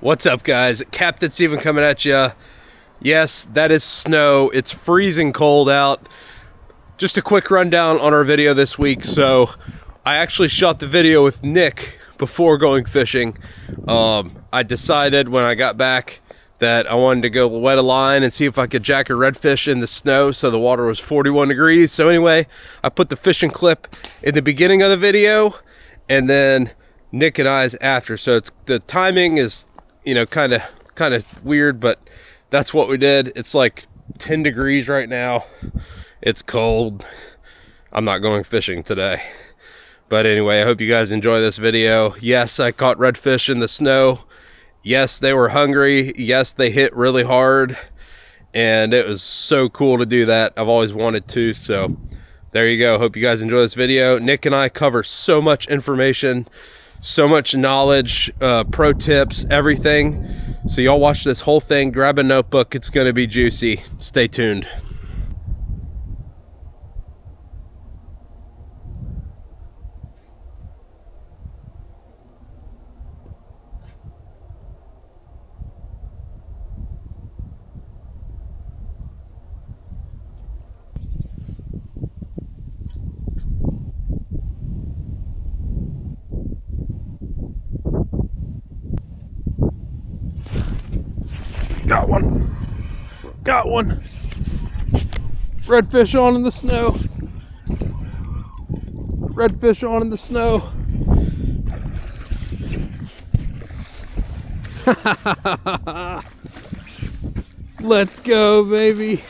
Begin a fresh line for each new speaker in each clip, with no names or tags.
What's up, guys? Captain Steven coming at you. Yes, that is snow. It's freezing cold out. Just a quick rundown on our video this week. So I actually shot the video with Nick before going fishing. I decided when I got back that I wanted to go wet a line and see if I could jack a redfish in the snow. So the water was 41 degrees. So anyway, I put the fishing clip in the beginning of the video and then Nick and I's after. So it's the timing is, you know, kind of weird, but that's what we did. It's like 10 degrees right now. It's cold. I'm not going fishing today. But anyway, I hope you guys enjoy this video. Yes, I caught redfish in the snow. Yes, they were hungry. Yes, they hit really hard. And it was so cool to do that. I've always wanted to. So there you go. Hope you guys enjoy this video. Nick and I cover so much information, so much knowledge, pro tips, everything. So y'all watch this whole thing. Grab a notebook. It's going to be juicy. Stay tuned. Got one. Got one. Redfish on in the snow. Redfish on in the snow. Let's go, baby.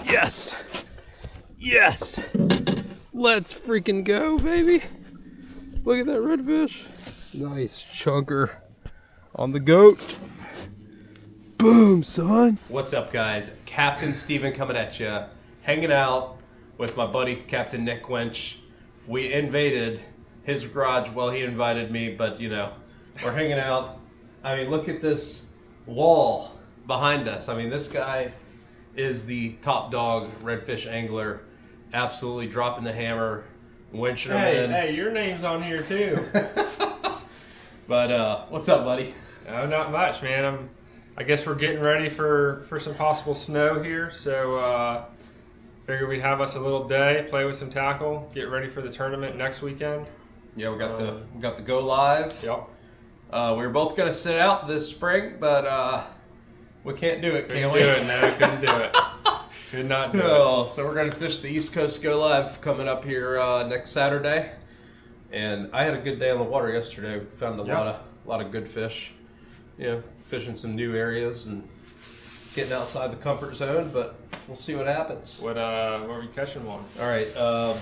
Yes. Yes. Let's freaking go, baby. Look at that redfish. Nice chunker on the goat. Boom, son. What's up, guys? Captain Steven coming at you. Hanging out with my buddy, Captain Nick Winch. We invaded his garage. Well, he invited me, but, you know, we're hanging out. I mean, look at this wall behind us. I mean, this guy is the top dog redfish angler, absolutely dropping the hammer, winching them in.
Hey, your name's on here too.
But what's up, buddy?
Not much, man. I guess we're getting ready for some possible snow here, so figured we'd have us a little day, play with some tackle, get ready for the tournament next weekend.
Yeah, we got the go live.
Yep.
We were both gonna sit out this spring, but we can't do it,
Couldn't do it, man. Couldn't do it. Could not do it.
So we're going to fish the East Coast Go Live coming up here next Saturday. And I had a good day on the water yesterday. We found a lot of good fish. You know, fishing some new areas and getting outside the comfort zone, but we'll see what happens.
What were you catching one?
All right,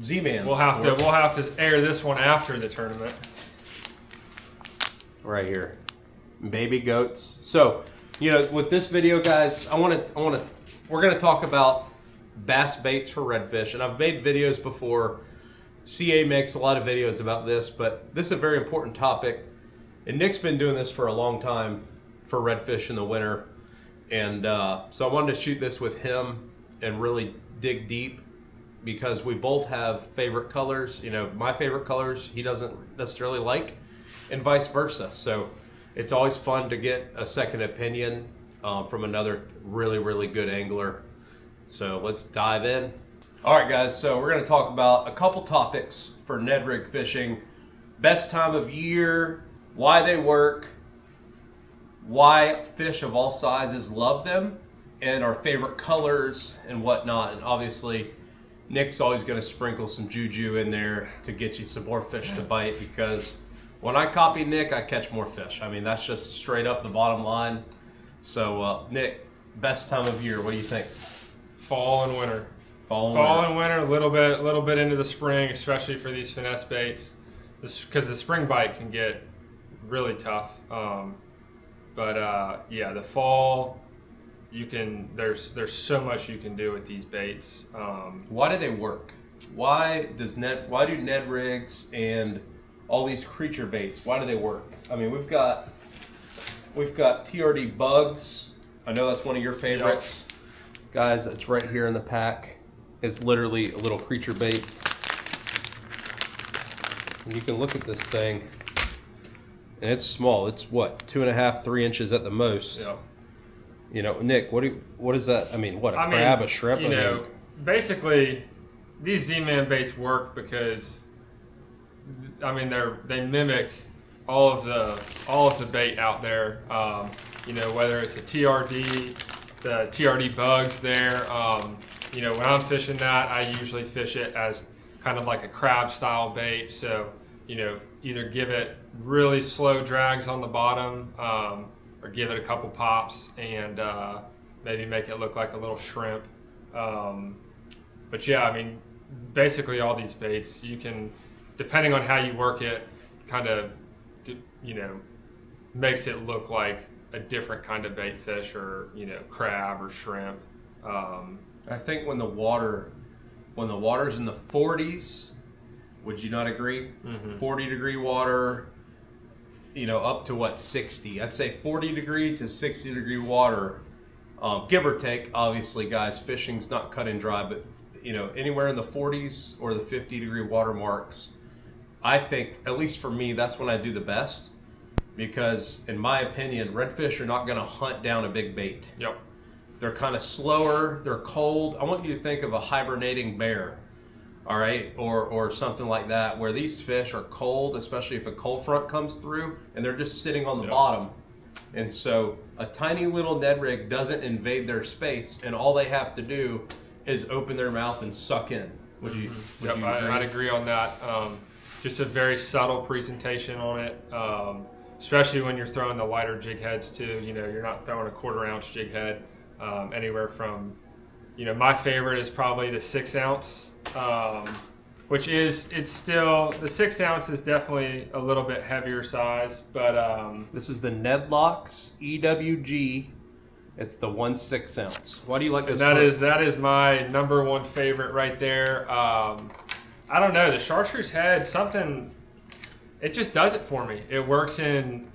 Z-Man.
We'll have to air this one after the tournament.
Right here, baby goats. So, you know, with this video, guys, we're gonna talk about bass baits for redfish, and I've made videos before. CA makes a lot of videos about this, but this is a very important topic. And Nick's been doing this for a long time for redfish in the winter, and so I wanted to shoot this with him and really dig deep because we both have favorite colors. You know, my favorite colors he doesn't necessarily like, and vice versa. So it's always fun to get a second opinion from another really, really good angler. So let's dive in. All right, guys, so we're going to talk about a couple topics for Ned rig fishing. Best time of year, why they work, why fish of all sizes love them, and our favorite colors and whatnot. And obviously, Nick's always going to sprinkle some juju in there to get you some more fish to bite, because when I copy Nick, I catch more fish. I mean, that's just straight up the bottom line. So, Nick, best time of year, what do you think?
Fall and winter. Fall and winter, a little bit into the spring, especially for these finesse baits, because the spring bite can get really tough. Yeah, the fall, you can. There's so much you can do with these baits.
Why do they work? Why do Ned rigs and all these creature baits? Why do they work? I mean, we've got TRD bugs. I know that's one of your favorites, guys. That's right here in the pack. It's literally a little creature bait. And you can look at this thing, and it's small. It's what, 2.5, 3 inches at the most.
Yeah.
You know, Nick, what is that? I mean, what, a crab, a shrimp?
You know, basically, these Z-Man baits work because, I mean, they mimic all of the bait out there. You know, whether it's a TRD, the TRD bugs there. You know, when I'm fishing that, I usually fish it as kind of like a crab style bait. So, you know, either give it really slow drags on the bottom, or give it a couple pops and maybe make it look like a little shrimp. But yeah, I mean, basically all these baits, you can, depending on how you work it, kind of, you know, makes it look like a different kind of bait fish, or, you know, crab or shrimp.
I think when the water's in the 40s, would you not agree? 40-degree water, you know, up to what, 60? I'd say 40-degree to 60-degree water, give or take. Obviously, guys, fishing's not cut and dry, but, you know, anywhere in the 40s or the 50-degree water marks, I think, at least for me, that's when I do the best. Because, in my opinion, redfish are not going to hunt down a big bait.
Yep.
They're kind of slower. They're cold. I want you to think of a hibernating bear, all right, or something like that, where these fish are cold, especially if a cold front comes through, and they're just sitting on the bottom. And so a tiny little Ned rig doesn't invade their space, and all they have to do is open their mouth and suck in. Would you agree?
I'd agree on that. Just a very subtle presentation on it. Especially when you're throwing the lighter jig heads too. You know, you're not throwing a 1/4 ounce jig head. Anywhere from, you know, my favorite is probably the 6 ounce, which it's still, the 6 ounce is definitely a little bit heavier size, but
this is the Nedlocks EWG. It's the 1/6 ounce. Why do you like this?
That is my #1 favorite right there. I don't know, the chartreuse head, something, it just does it for me. It works in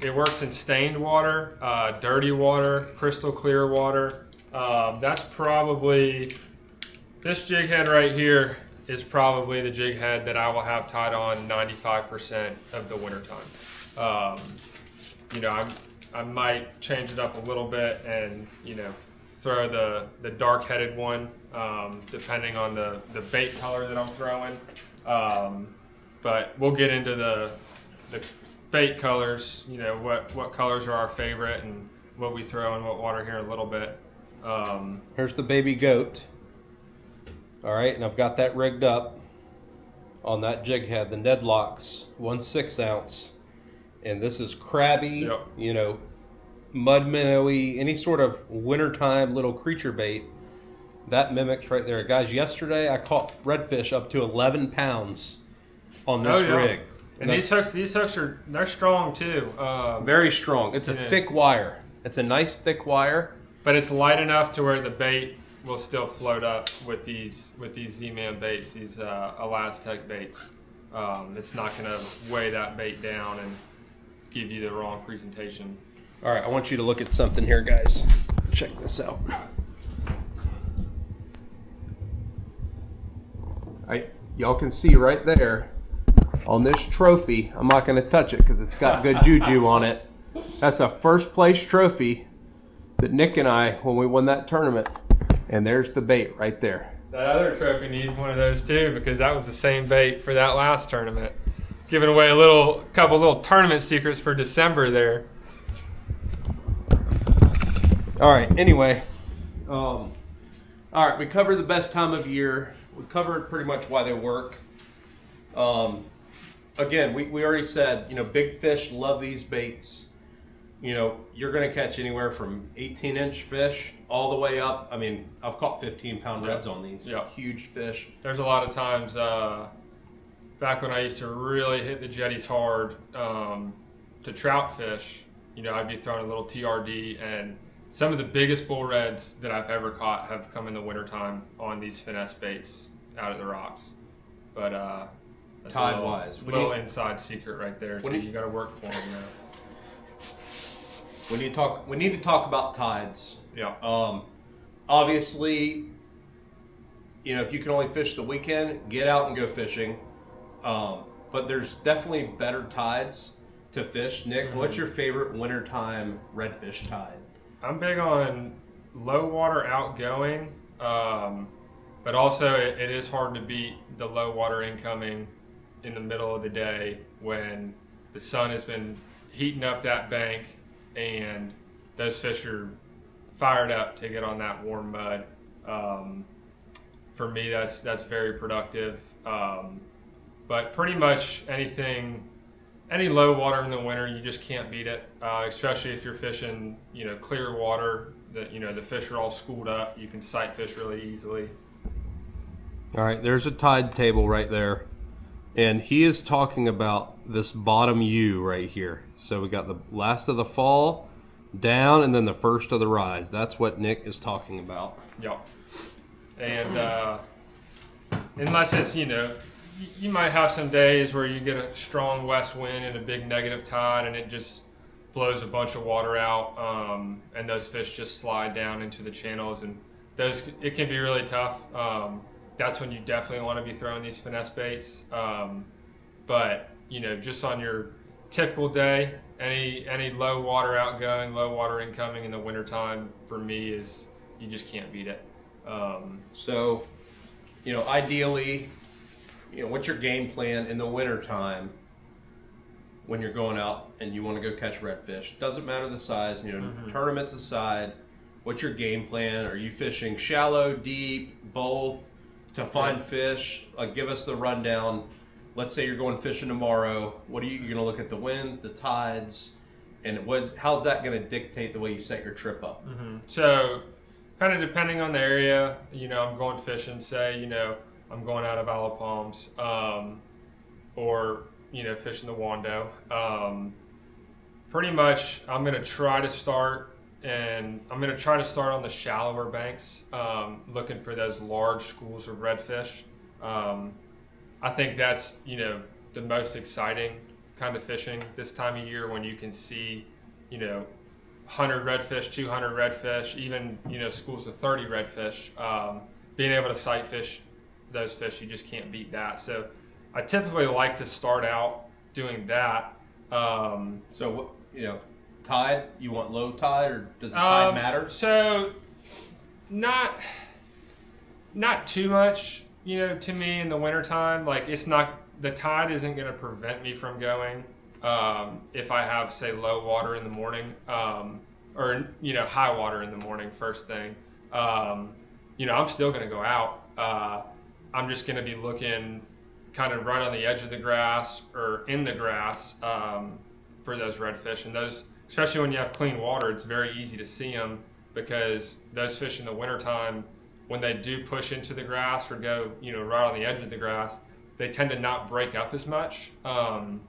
stained water, dirty water, crystal clear water. That's probably, this jig head right here is probably the jig head that I will have tied on 95% of the wintertime. You know, I might change it up a little bit and, you know, throw the dark headed one, depending on the bait color that I'm throwing. But we'll get into the bait colors, you know, what colors are our favorite and what we throw in what water here in a little bit.
Here's the baby goat. All right, and I've got that rigged up on that jig head, the Nedlocks 1/6 ounce. And this is crabby, you know, mud minnowy, any sort of wintertime little creature bait. That mimics right there. Guys, yesterday I caught redfish up to 11 pounds on this rig.
And these hooks they're strong too.
Very strong. It's a thick wire. It's a nice thick wire.
But it's light enough to where the bait will still float up with these Z-Man baits, these Elastec baits. It's not going to weigh that bait down and give you the wrong presentation.
All right, I want you to look at something here, guys. Check this out. Y'all can see right there on this trophy. I'm not going to touch it because it's got good juju on it. That's a first place trophy that Nick and I, when we won that tournament, and there's the bait right there.
That other trophy needs one of those too, because that was the same bait for that last tournament. Giving away a couple little tournament secrets for December there.
All right, anyway. All right, we covered the best time of year. We covered pretty much why they work. Again, we already said, you know, big fish love these baits. You know, you're going to catch anywhere from 18-inch fish all the way up. I mean, I've caught 15-pound reds on these.
Yeah.
Huge fish.
There's a lot of times back when I used to really hit the jetties hard to trout fish, you know, I'd be throwing a little TRD, and some of the biggest bull reds that I've ever caught have come in the wintertime on these finesse baits out of the rocks. But that's
Tide-wise.
a little inside secret right there. So you got to work for them now.
We need to talk about tides.
Yeah.
Obviously, you know, if you can only fish the weekend, get out and go fishing. But there's definitely better tides to fish. Nick, what's your favorite wintertime redfish tide?
I'm big on low water outgoing, but also it is hard to beat the low water incoming in the middle of the day when the sun has been heating up that bank and those fish are fired up to get on that warm mud. For me, that's very productive. But pretty much any low water in the winter, you just can't beat it. Especially if you're fishing, you know, clear water that, you know, the fish are all schooled up. You can sight fish really easily.
All right, there's a tide table right there. And he is talking about this bottom U right here. So we got the last of the fall down and then the first of the rise. That's what Nick is talking about.
Yeah. And unless it's, you know, you might have some days where you get a strong west wind and a big negative tide and it just blows a bunch of water out, and those fish just slide down into the channels, and it can be really tough. That's when you definitely want to be throwing these finesse baits. But, you know, just on your typical day, any low water outgoing, low water incoming in the wintertime, for me, is you just can't beat it.
So, you know, ideally, you know, what's your game plan in the wintertime when you're going out and you want to go catch redfish? Doesn't matter the size, you know, tournaments aside, what's your game plan? Are you fishing shallow, deep, both, to find fish? Give us the rundown. Let's say you're going fishing tomorrow. What are you're going to look at the winds, the tides, and how's that going to dictate the way you set your trip up?
So, kind of depending on the area, you know, I'm going fishing, say, you know, I'm going out of Isle of Palms, or, you know, fishing the Wando. Pretty much, I'm going to try to start on the shallower banks, looking for those large schools of redfish. I think that's, you know, the most exciting kind of fishing this time of year, when you can see, you know, 100 redfish, 200 redfish, even, you know, schools of 30 redfish. Being able to sight fish those fish, you just can't beat that. So I typically like to start out doing that.
So what, you know, tide, you want low tide, or does the tide matter?
So not too much, you know, to me in the wintertime. Like, the tide isn't going to prevent me from going if I have, say, low water in the morning, or, you know, high water in the morning first thing. You know, I'm still going to go out. I'm just going to be looking kind of right on the edge of the grass or in the grass for those redfish. And those, especially when you have clean water, it's very easy to see them, because those fish in the wintertime, when they do push into the grass or go, you know, right on the edge of the grass, they tend to not break up as much. And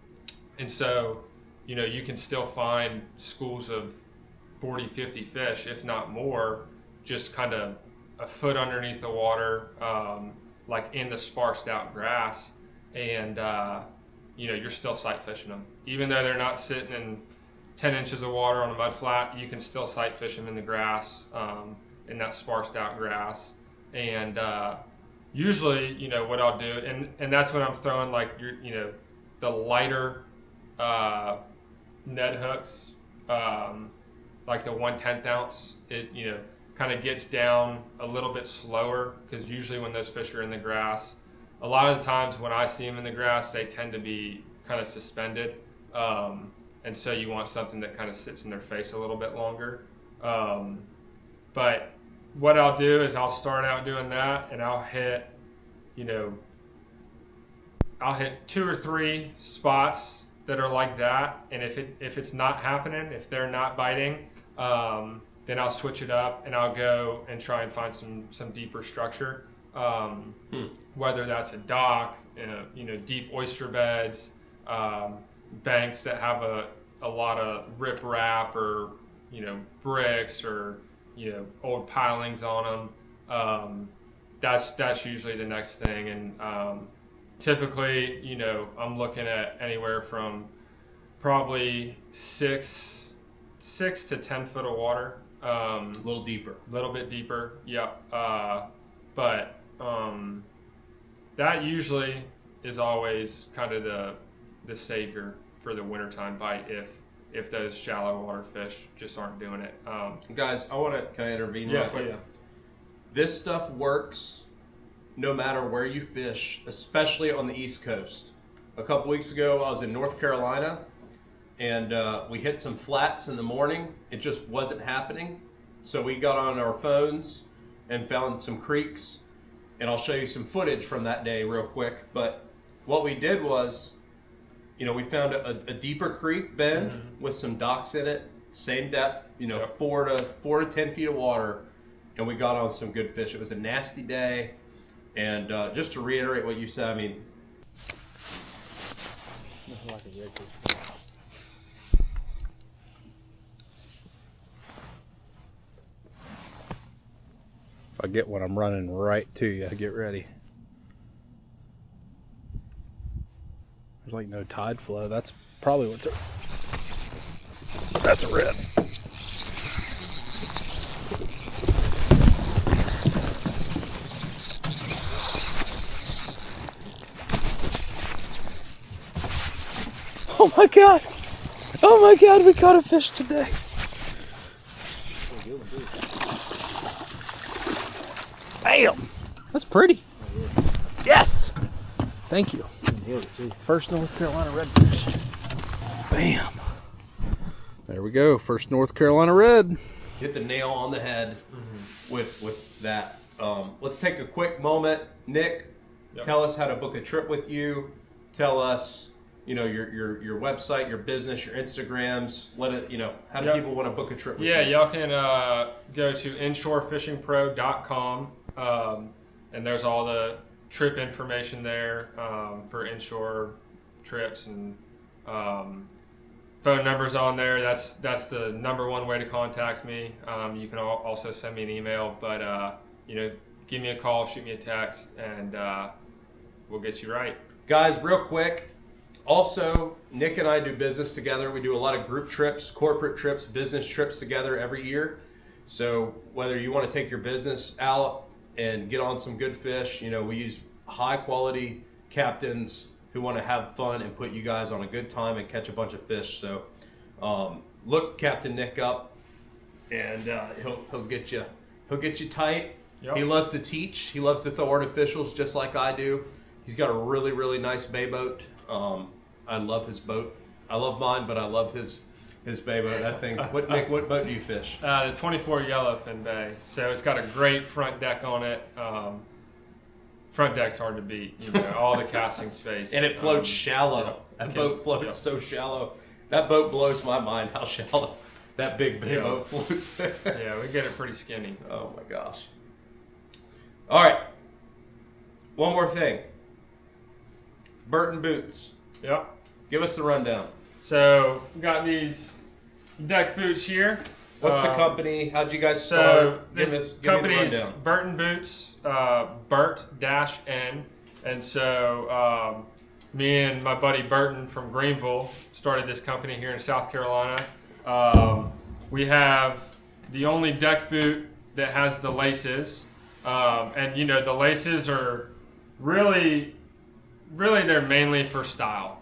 so, you know, you can still find schools of 40, 50 fish, if not more, just kind of a foot underneath the water, like in the sparsed out grass, and you know, you're still sight fishing them. Even though they're not sitting in 10 inches of water on a mud flat, you can still sight fish them in the grass, in that sparsed out grass. And usually, you know, what I'll do, and that's when I'm throwing, like, you know, the lighter Ned hooks, like the 1/10 ounce. It, you know, kind of gets down a little bit slower, because usually when those fish are in the grass, a lot of the times when I see them in the grass, they tend to be kind of suspended, and so you want something that kind of sits in their face a little bit longer. But what I'll do is I'll start out doing that, and I'll hit, you know, I'll hit 2 or 3 spots that are like that, and if it's not happening, if they're not biting, then I'll switch it up and I'll go and try and find some deeper structure. Whether that's a dock, deep oyster beds, banks that have a lot of riprap or, bricks or, old pilings on them. That's usually the next thing. And typically, I'm looking at anywhere from probably 6 to 10 foot of water.
A little bit deeper.
Yep. But that usually is always kind of the savior for the wintertime bite if those shallow water fish just aren't doing it.
Guys, can I intervene real quick?
Yeah.
This stuff works no matter where you fish, especially on the East Coast. A couple weeks ago, I was in North Carolina, and we hit some flats in the morning. It just wasn't happening. So we got on our phones and found some creeks, and I'll show you some footage from that day real quick. But what we did was, we found a deeper creek bend with some docks in it, same depth, 4 to 10 feet of water, and we got on some good fish. It was a nasty day, and just to reiterate what you said, I mean,
like a redfish. If I get one, I'm running right to you. Get ready. There's like no tide flow. That's probably what's it. That's a red. Oh my God! Oh my God! We caught a fish today. Bam! That's pretty. Yes. Thank you. First North Carolina redfish. Bam. There we go. First North Carolina red.
hit the nail on the head with that. Let's take a quick moment. Nick, tell us how to book a trip with you. Tell us, your website, your business, your Instagrams. How do people want to book a trip with you?
Y'all can go to inshorefishingpro.com, and there's all the trip information there for inshore trips, and phone numbers on there. That's the number one way to contact me. You can also send me an email, but give me a call, shoot me a text, and we'll get you right.
Guys, real quick, also, Nick and I do business together. We do a lot of group trips, corporate trips, business trips together every year. So whether you want to take your business out and get on some good fish, we use high quality captains who want to have fun and put you guys on a good time and catch a bunch of fish. So look Captain Nick up, and he'll get you tight. Yep. He loves to teach. He loves to throw artificials just like I do. He's got a really, really nice bay boat. I love his boat. I love mine, but I love his bay boat. I think. Nick, what boat do you fish?
The 24 Yellowfin Bay. So it's got a great front deck on it. Front deck's hard to beat. All the casting space.
And it floats shallow. That boat floats so shallow. That boat blows my mind how shallow that big bay boat floats.
Yeah, we get it pretty skinny.
Oh my gosh. All right. One more thing. Burton Boots.
Yep.
Give us the rundown.
So we got these deck boots here.
What's the company? How'd you guys start?
This company's Burton Boots, Burt-N. And so me and my buddy Burton from Greenville started this company here in South Carolina. We have the only deck boot that has the laces. And the laces are really they're mainly for style.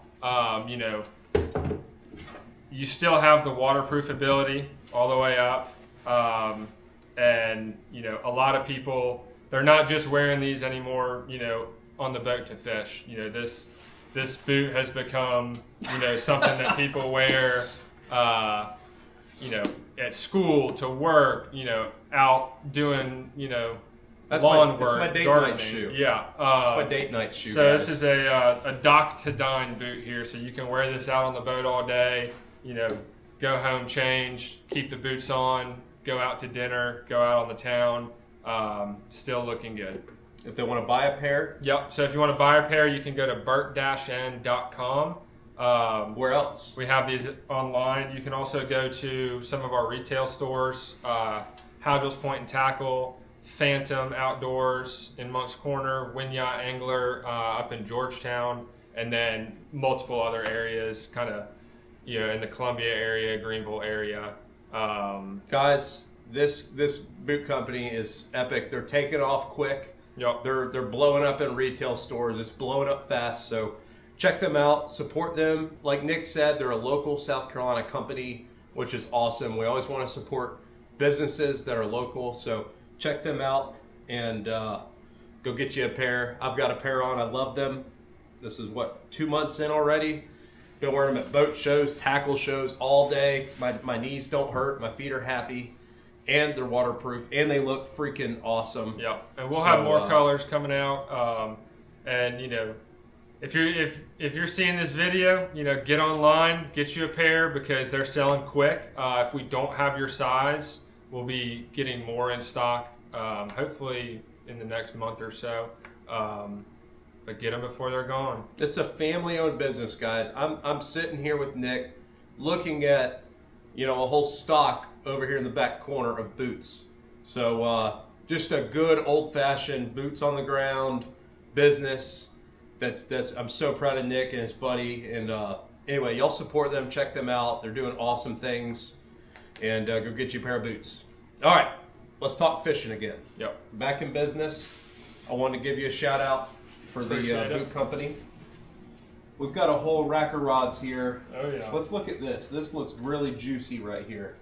You still have the waterproof ability all the way up. And a lot of people, they're not just wearing these anymore, on the boat to fish. This boot has become, something that people wear, at school, to work, out doing, lawn work,
it's my date
gardening.
night shoe.
Yeah.
It's my date night shoe.
So
guys.
This is a dock to dine boot here. So you can wear this out on the boat all day, go home, change, keep the boots on, go out to dinner, go out on the town. Still looking good.
If they want to buy a pair,
Yep. So if you want to buy a pair, you can go to burt-n.com.
Where else?
We have these online. You can also go to some of our retail stores, Howell's Point and Tackle, Phantom Outdoors in Monk's Corner, Wind Yacht Angler up in Georgetown, and then multiple other areas, kind of, in the Columbia area, Greenville area.
Guys, this boot company is epic. They're taking off quick.
Yep.
They're blowing up in retail stores. It's blowing up fast. So check them out. Support them. Like Nick said, they're a local South Carolina company, which is awesome. We always want to support businesses that are local. So check them out and go get you a pair. I've got a pair on. I love them. This is 2 months in already. Been wearing them at boat shows, tackle shows all day. My knees don't hurt. My feet are happy. And they're waterproof. And they look freaking awesome.
Yeah. And we'll have more colors coming out. And, if you're seeing this video, get online, get you a pair because they're selling quick. If we don't have your size, we'll be getting more in stock, hopefully in the next month or so. But get them before they're gone.
It's a family-owned business, guys. I'm sitting here with Nick, looking at a whole stock over here in the back corner of boots. So just a good old-fashioned boots on the ground business. That's I'm so proud of Nick and his buddy. And anyway, y'all support them, check them out. They're doing awesome things. And go get you a pair of boots. All right, let's talk fishing again.
Yep.
Back in business. I wanted to give you a shout out for the boot company. We've got a whole rack of rods here.
Oh yeah.
Let's look at this. This looks really juicy right here.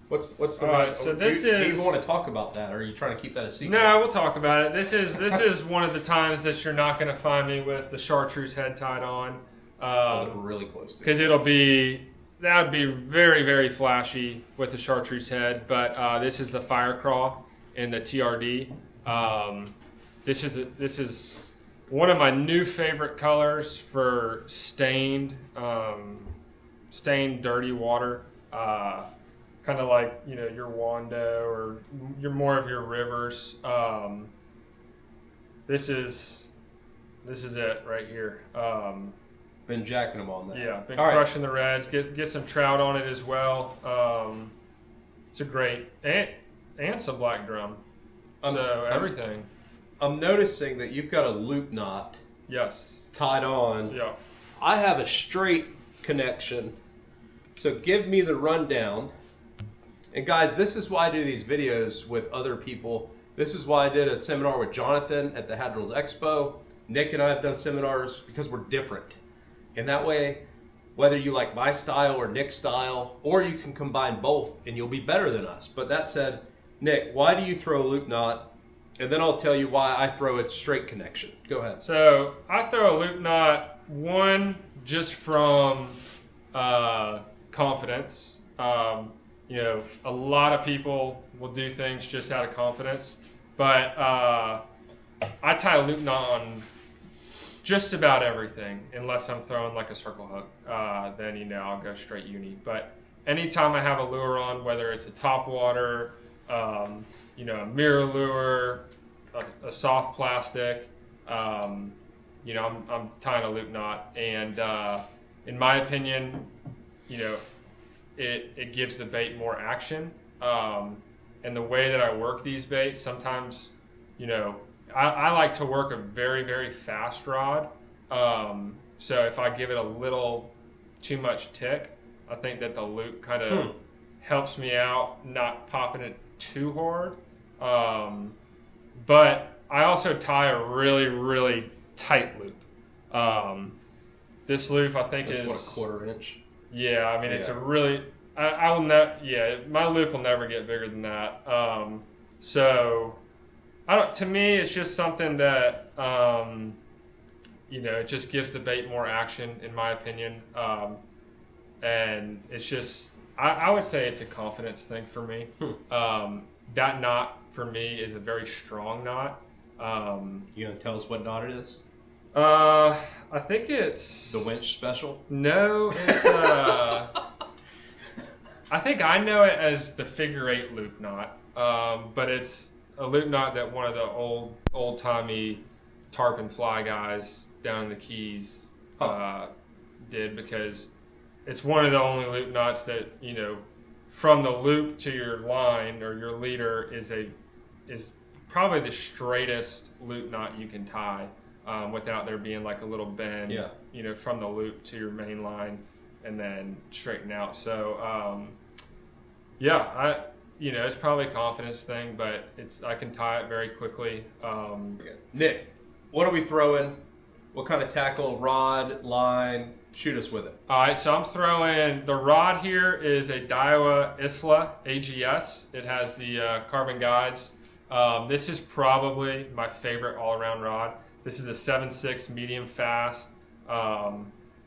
What's the
All right, so this
do
is.
you want to talk about that, or are you trying to keep that a secret?
No, we'll talk about it. This is one of the times that you're not going to find me with the chartreuse head tied on.
We're really close to it.
Because that would be very, very flashy with the chartreuse head. But this is the fire craw in the TRD. This is one of my new favorite colors for stained dirty water. Kind of like your Wando or more of your rivers. This is it right here.
Been jacking them on that.
Yeah, been
All
crushing the reds. Get some trout on it as well. It's a great and some black drum. Everything.
I'm noticing that you've got a loop knot.
Yes.
Tied on.
Yeah.
I have a straight connection. So give me the rundown. And guys, this is why I do these videos with other people. This is why I did a seminar with Jonathan at the Hadrills Expo. Nick and I have done seminars because we're different. And that way, whether you like my style or Nick's style, or you can combine both and you'll be better than us. But that said, Nick, why do you throw a loop knot? And then I'll tell you why I throw a straight connection. Go ahead.
So I throw a loop knot, just from confidence. A lot of people will do things just out of confidence, but I tie a loop knot on just about everything, unless I'm throwing like a circle hook. Then I'll go straight uni. But anytime I have a lure on, whether it's a top water, a mirror lure, a soft plastic, I'm tying a loop knot, and in my opinion, it gives the bait more action. And the way that I work these baits, sometimes, I like to work a very, very fast rod. So if I give it a little too much tick, I think that the loop kind of helps me out, not popping it too hard. But I also tie a really, really tight loop. This loop, I think,
That's
is
what, a quarter inch?
Yeah, I mean, it's a really. I will not. Yeah, my loop will never get bigger than that. So, I don't. To me, it's just something that it just gives the bait more action, in my opinion. And it's just, I would say it's a confidence thing for me. That knot for me is a very strong knot.
You gonna tell us what knot it is?
I think it's
the Winch special.
No, it's I think I know it as the figure 8 loop knot, but it's a loop knot that one of the old-timey tarpon fly guys down in the Keys did, because it's one of the only loop knots that, you know, from the loop to your line or your leader is probably the straightest loop knot you can tie without there being like a little bend, you know, from the loop to your main line and then straighten out. So, yeah, you know, it's probably a confidence thing, but I can tie it very quickly.
Nick, what are we throwing? What kind of tackle, rod, line? Shoot us with it.
All right, so I'm throwing, the rod here is a Daiwa Isla AGS. It has the carbon guides. This is probably my favorite all-around rod. This is a 7.6 medium fast.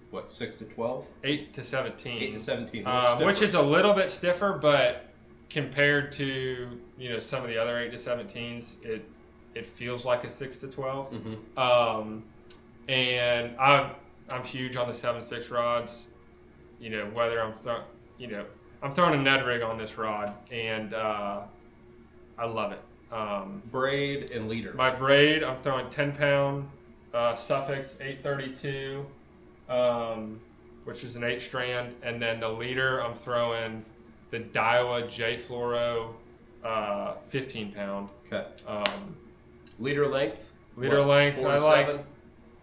What, 6 to 12?
8 to 17.
8 to 17.
Which is a little bit stiffer, but compared to, you know, some of the other 8 to 17s, it feels like a 6 to 12.
Mm-hmm.
And I'm huge on the 7.6 rods. You know, whether I'm throwing a Ned rig on this rod, and I love it.
Braid and leader.
My braid, I'm throwing 10-pound Suffix 832, which is an 8-strand, and then the leader, I'm throwing the Daiwa J Fluoro 15-pound.
Okay. Leader length.
Leader length.
4 to 7?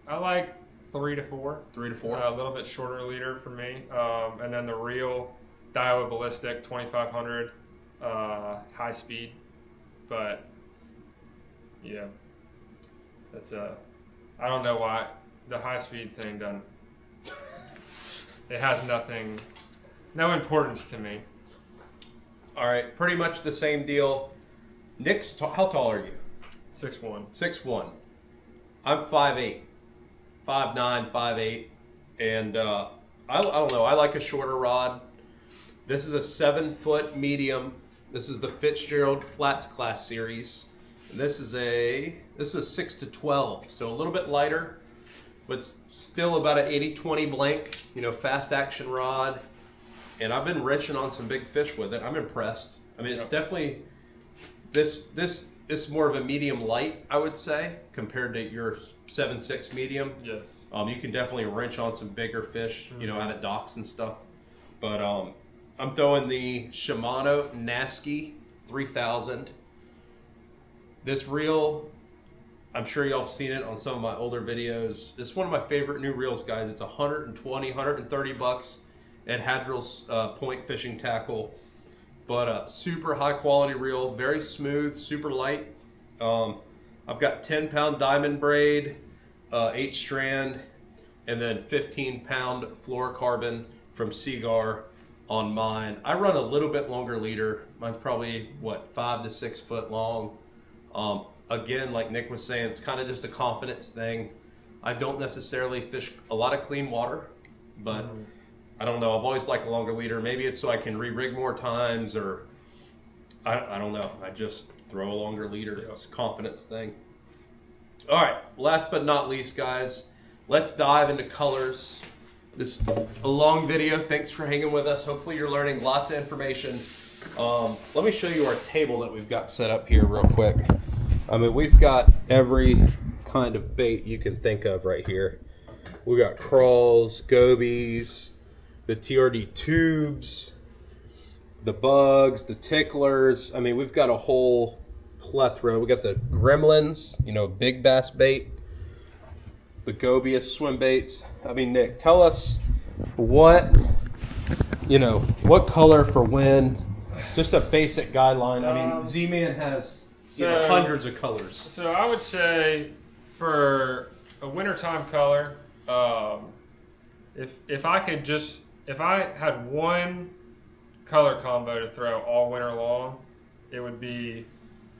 I like 3 to 4.
3 to 4.
A little bit shorter leader for me. And then the real Daiwa Ballistic 2500 high speed. But yeah, that's I don't know why the high speed thing doesn't. It has no importance to me.
All right, pretty much the same deal. Nick's how tall are you?
6'1".
6'1". I'm 5'8". 5'9", 5'8", and I don't know. I like a shorter rod. This is a 7-foot medium. This is the Fitzgerald Flats Class series. And this is a 6 to 12, so a little bit lighter, but still about an 80-20 blank. You know, fast action rod. And I've been wrenching on some big fish with it. I'm impressed. I mean, it's definitely this is more of a medium light, I would say, compared to your 7.6 medium.
Yes.
You can definitely wrench on some bigger fish, you know, out of docks and stuff. But I'm throwing the Shimano Nasky 3000. This reel, I'm sure y'all have seen it on some of my older videos. It's one of my favorite new reels, guys. It's $120, $130 at Hadrill's point fishing tackle. But super high quality reel, very smooth, super light. I've got 10-pound diamond braid, 8-strand, and then 15-pound fluorocarbon from Seagar on mine. I run a little bit longer leader. Mine's probably, 5 to 6 foot long. Again, like Nick was saying, it's kind of just a confidence thing. I don't necessarily fish a lot of clean water, but I don't know. I've always liked a longer leader. Maybe it's so I can re-rig more times, or I don't know. I just throw a longer leader. It's a confidence thing. All right, last but not least, guys, let's dive into colors. This is a long video. Thanks for hanging with us. Hopefully you're learning lots of information. Let me show you our table that we've got set up here real quick. I mean, we've got every kind of bait you can think of right here. We got crawls, gobies, the TRD tubes, the bugs, the ticklers. I mean, we've got a whole plethora. We got the gremlins, you know, big bass bait, the gobius swim baits. I mean, Nick, tell us what color for when. Just a basic guideline. I mean, Z-Man has hundreds of colors.
So I would say for a wintertime color, if I had one color combo to throw all winter long, it would be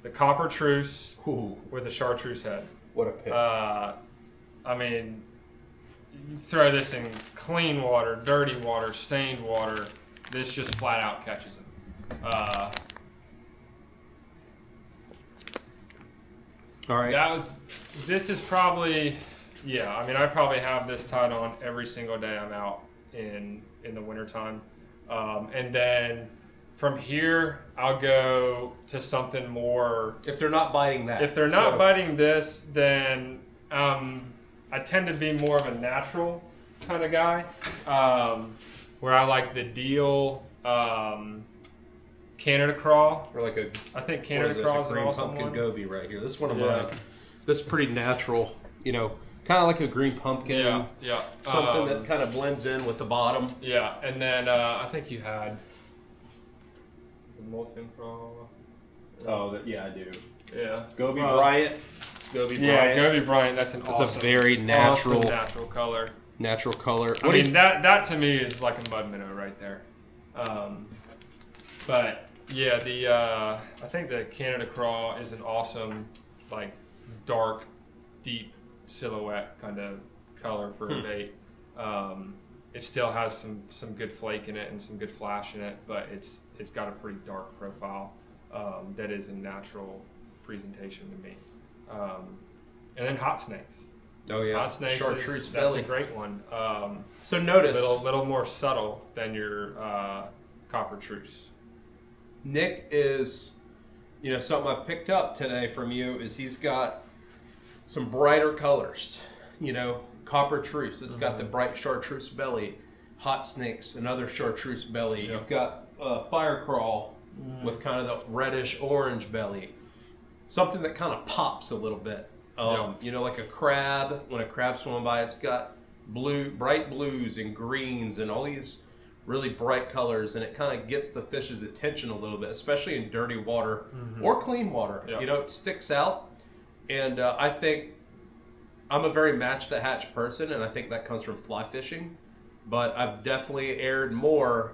the copper truce with a chartreuse head.
What a pick.
I mean, you throw this in clean water, dirty water, stained water, this just flat out catches it.
All right.
This is probably, I mean, I probably have this tied on every single day I'm out in the wintertime. And then from here, I'll go to something more.
If they're not biting that.
If they're not biting this, then I tend to be more of a natural kind of guy, where I like the deal Canada Craw.
Or like
I think Canada Craw is an awesome
pumpkin
one.
goby right here. This is one of mine. This is pretty natural, you know, kind of like a green pumpkin.
Yeah.
Something that kind of blends in with the bottom.
Yeah, and then I think you had the Molten Craw.
Oh, yeah, I do.
Yeah.
Goby Bryant. Goby Bryant.
Yeah, Goby Bryant. That's an awesome.
It's a very natural,
awesome natural color.
Natural color.
I mean, that to me is like a mud minnow right there. But yeah, I think the Canada Craw is an awesome, like, dark, deep silhouette kind of color for a bait. It still has some good flake in it and some good flash in it, but it's got a pretty dark profile that is a natural presentation to me. And then hot snakes.
Oh yeah,
hot snakes.
Chartreuse
That's
belly.
a great one.
So notice
little more subtle than your copper truce.
Nick is, you know, something I've picked up today from you is he's got some brighter colors. You know, copper truce. It's got the bright chartreuse belly. Hot snakes, another chartreuse belly.
Yep.
You've got fire crawl with kind of the reddish orange belly. Something that kind of pops a little bit. You know, like a crab. When a crab's swimming by, it's got bright blues and greens and all these really bright colors, and it kind of gets the fish's attention a little bit, especially in dirty water or clean water.
Yep.
You know, it sticks out, and I think I'm a very match to hatch person, and I think that comes from fly fishing. But I've definitely erred more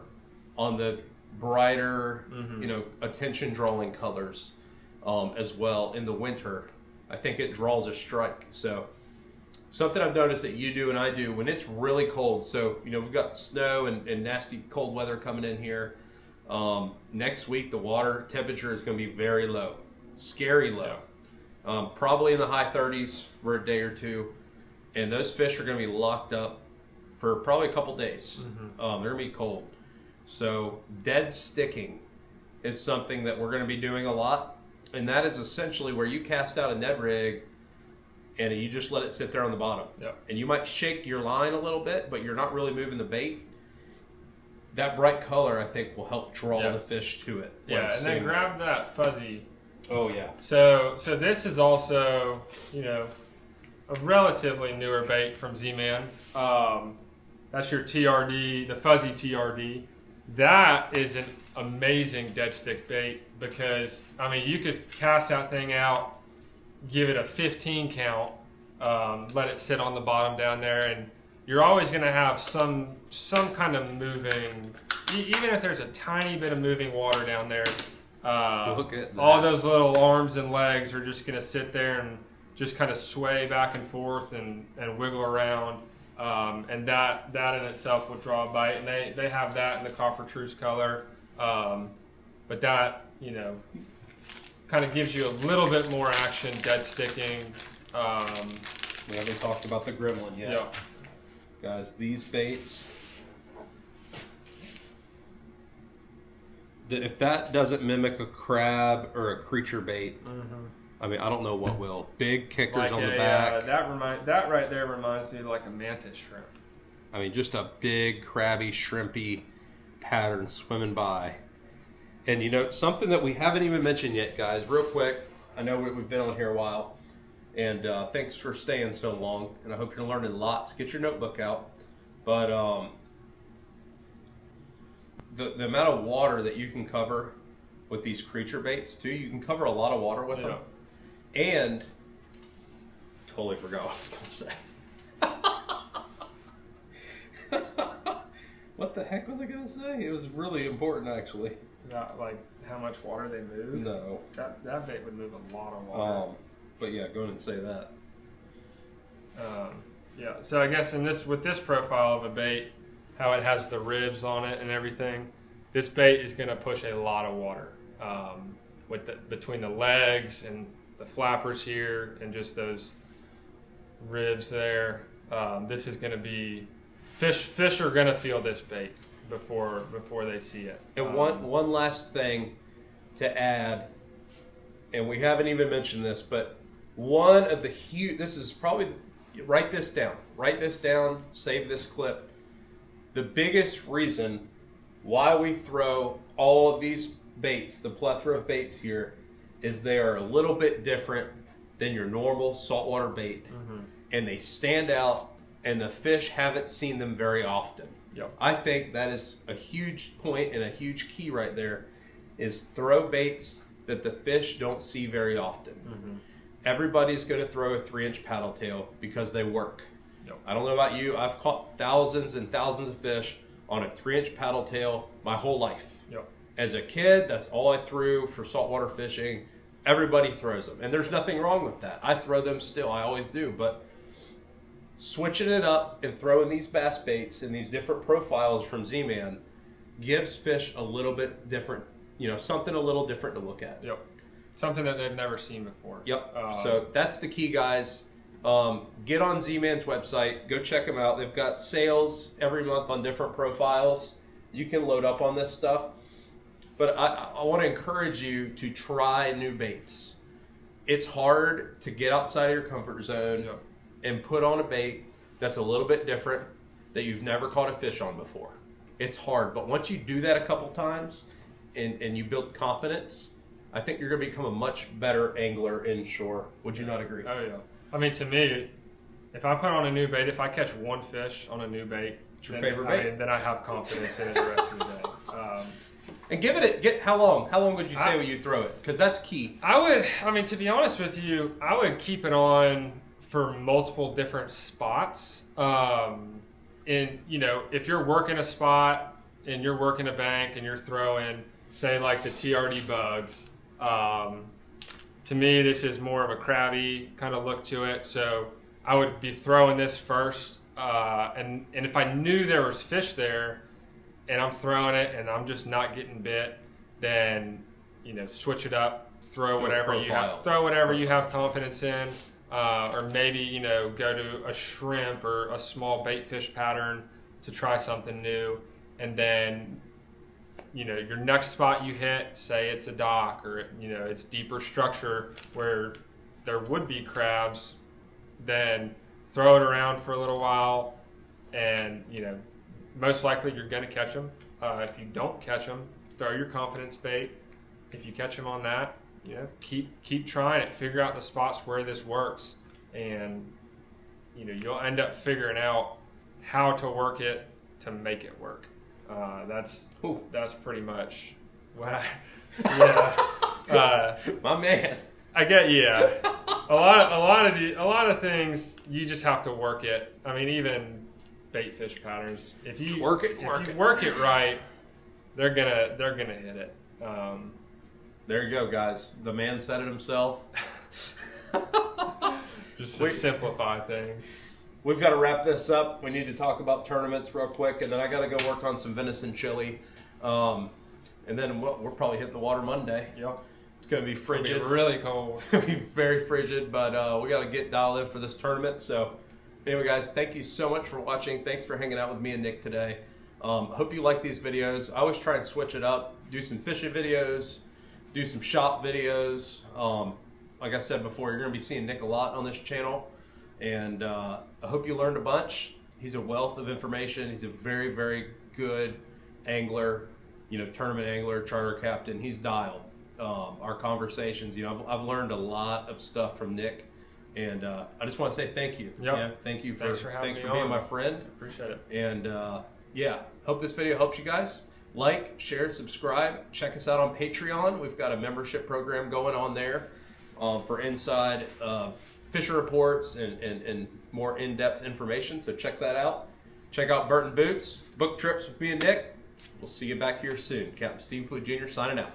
on the brighter, you know, attention drawing colors as well in the winter. I think it draws a strike. So something I've noticed that you do and I do when it's really cold. So, you know, we've got snow and nasty cold weather coming in here. Next week, the water temperature is going to be very low, scary low. Probably in the high 30s for a day or two. And those fish are going to be locked up for probably a couple days. They're going to be cold. So dead sticking is something that we're going to be doing a lot. And that is essentially where you cast out a Ned rig and you just let it sit there on the bottom.
Yep.
And you might shake your line a little bit, but you're not really moving the bait. That bright color, I think, will help draw the fish to it.
Yeah, and then grab that fuzzy.
Oh, yeah.
So this is also, you know, a relatively newer bait from Z-Man. That's your TRD, the fuzzy TRD. That is an amazing dead stick bait because, I mean, you could cast that thing out, give it a 15 count, let it sit on the bottom down there, and you're always going to have some kind of moving, even if there's a tiny bit of moving water down there,
Look at that.
all those little arms and legs are just going to sit there and just kind of sway back and forth and wiggle around. And that in itself will draw a bite, and they have that in the copper truce color, but that, you know, kind of gives you a little bit more action, dead sticking.
We haven't talked about the gremlin yet.
Yeah.
Guys, these baits, if that doesn't mimic a crab or a creature bait, I mean, I don't know what will. Big kickers
Like
on the back.
that right there reminds me of like a mantis shrimp.
I mean, just a big, crabby, shrimpy pattern swimming by. And, you know, something that we haven't even mentioned yet, guys, real quick. I know we've been on here a while. And thanks for staying so long. And I hope you're learning lots. Get your notebook out. But the amount of water that you can cover with these creature baits, too, you can cover a lot of water with them. And totally forgot what I was going to say. What the heck was I going to say? It was really important, actually.
Not like how much water they move.
No.
That bait would move a lot of water.
But yeah, go ahead and say that.
Yeah. So I guess with this profile of a bait, how it has the ribs on it and everything, this bait is going to push a lot of water between the legs and the flappers here and just those ribs there. This is going to be fish are going to feel this bait. before they see it.
And one last thing to add, and we haven't even mentioned this, but one of the huge, this is probably, write this down, save this clip. The biggest reason why we throw all of these baits, the plethora of baits here, is they are a little bit different than your normal saltwater bait. And they stand out, and the fish haven't seen them very often.
Yep.
I think that is a huge point and a huge key right there, is throw baits that the fish don't see very often. Everybody's going to throw a 3-inch paddle tail because they work.
Yep.
I don't know about you, I've caught thousands and thousands of fish on a 3-inch paddle tail my whole life.
Yep.
As a kid, that's all I threw for saltwater fishing. Everybody throws them, and there's nothing wrong with that. I throw them still, I always do, but switching it up and throwing these bass baits in these different profiles from Z-Man gives fish a little bit different, something a little different to look at.
Yep. Something that they've never seen before.
Yep. So that's the key, guys. Get on Z-Man's website. Go check them out. They've got sales every month on different profiles. You can load up on this stuff. But I want to encourage you to try new baits. It's hard to get outside of your comfort zone and put on a bait that's a little bit different, that you've never caught a fish on before. It's hard, but once you do that a couple times and you build confidence, I think you're going to become a much better angler inshore. Would you not agree?
Oh, yeah. I mean, to me, if I put on a new bait, if I catch one fish on a new bait,
it's your favorite bait.
Then I have confidence in it the rest of the day.
And get how long? How long would you say you'd throw it? Because that's key.
To be honest with you, I would keep it on for multiple different spots. If you're working a spot and you're working a bank and you're throwing, say, like the TRD bugs, to me, this is more of a crabby kind of look to it. So I would be throwing this first. And if I knew there was fish there and I'm throwing it and I'm just not getting bit, then, switch it up, throw whatever you have confidence in. Or maybe, go to a shrimp or a small bait fish pattern to try something new. And then, your next spot you hit, say it's a dock or, it's deeper structure where there would be crabs, then throw it around for a little while and, most likely you're going to catch them. If you don't catch them, throw your confidence bait. If you catch them on that, keep trying it. Figure out the spots where this works, and you'll end up figuring out how to work it to make it work. That's pretty much what
my man.
I get a lot of things you just have to work it. I mean, even bait fish patterns. If you work it right, they're gonna hit it.
There you go, guys. The man said it himself.
Just to simplify things.
We've got to wrap this up. We need to talk about tournaments real quick, and then I got to go work on some venison chili. And then we're probably hitting the water Monday.
Yep.
It's going to be frigid.
It'll be really cold.
It's going to be very frigid, but we got to get dialed in for this tournament. So anyway, guys, thank you so much for watching. Thanks for hanging out with me and Nick today. Hope you like these videos. I always try and switch it up, do some fishing videos, do some shop videos. Like I said before, you're going to be seeing Nick a lot on this channel, and I hope you learned a bunch. He's a wealth of information. He's a very, very good angler, tournament angler, charter captain. He's dialed. Our conversations, I've learned a lot of stuff from Nick, and I just want to say thank you.
Yep.
Yeah, thank you
Thanks for
being my friend.
Appreciate it.
And hope this video helps you guys. Like, share, subscribe. Check us out on Patreon. We've got a membership program going on there for inside fisher reports and more in-depth information. So check that out. Check out Burton Boots, book trips with me and Nick. We'll see you back here soon. Captain Steve Fleet Jr. signing out.